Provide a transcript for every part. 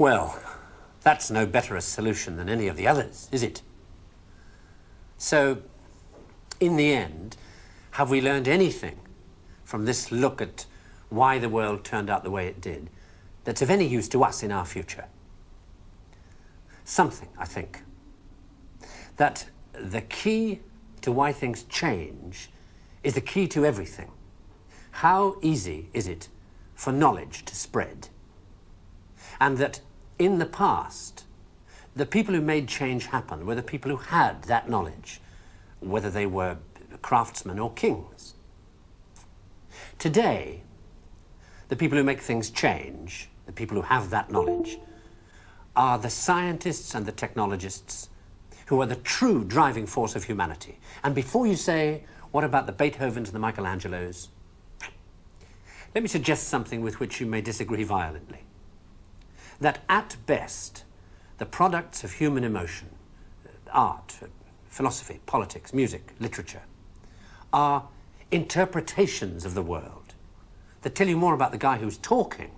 Well, that's no better a solution than any of the others, is it? So, in the end, have we learned anything from this look at why the world turned out the way it did that's of any use to us in our future? Something, I think. That the key to why things change is the key to everything. How easy is it for knowledge to spread? And that in the past, the people who made change happen were the people who had that knowledge, whether they were craftsmen or kings. Today, the people who make things change, the people who have that knowledge, are the scientists and the technologists who are the true driving force of humanity. And before you say, what about the Beethovens and the Michelangelos? Let me suggest something with which you may disagree violently. That at best, the products of human emotion, art, philosophy, politics, music, literature, are interpretations of the world that tell you more about the guy who's talking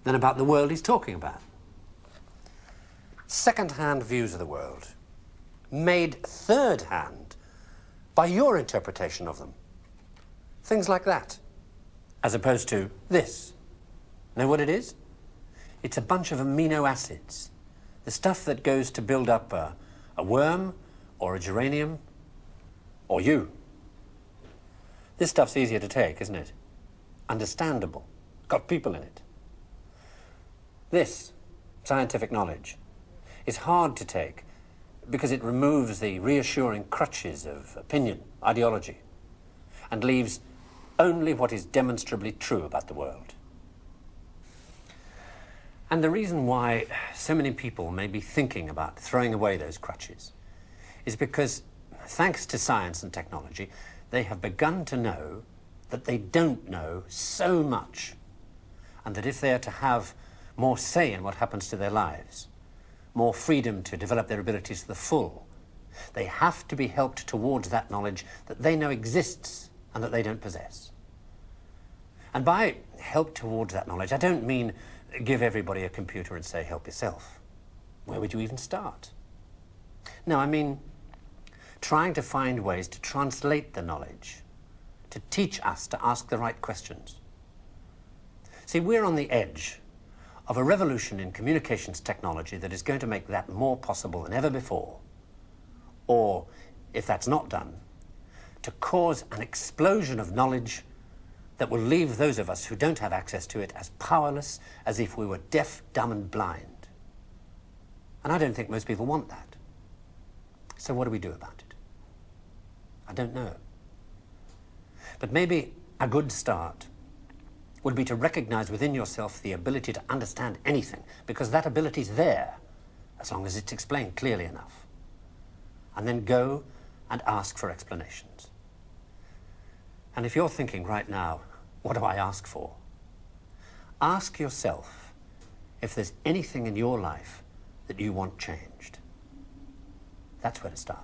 than about the world he's talking about. Second-hand views of the world, made third-hand by your interpretation of them. Things like that, as opposed to this. Know what it is? It's a bunch of amino acids, the stuff that goes to build up a worm or a geranium or you. This stuff's easier to take, isn't it? Understandable. Got people in it. This scientific knowledge is hard to take because it removes the reassuring crutches of opinion, ideology, and leaves only what is demonstrably true about the world. And the reason why so many people may be thinking about throwing away those crutches is because, thanks to science and technology, they have begun to know that they don't know so much, and that if they are to have more say in what happens to their lives, more freedom to develop their abilities to the full, they have to be helped towards that knowledge that they know exists and that they don't possess. And by help towards that knowledge, I don't mean give everybody a computer and say, help yourself. Where would you even start? No, I mean trying to find ways to translate the knowledge, to teach us to ask the right questions. See, we're on the edge of a revolution in communications technology that is going to make that more possible than ever before. Or, if that's not done, to cause an explosion of knowledge that will leave those of us who don't have access to it as powerless as if we were deaf, dumb, and blind. And I don't think most people want that. So what do we do about it? I don't know. But maybe a good start would be to recognize within yourself the ability to understand anything, because that ability is there, as long as it's explained clearly enough. And then go and ask for explanations. And if you're thinking right now, what do I ask for? Ask yourself if there's anything in your life that you want changed. That's where to start.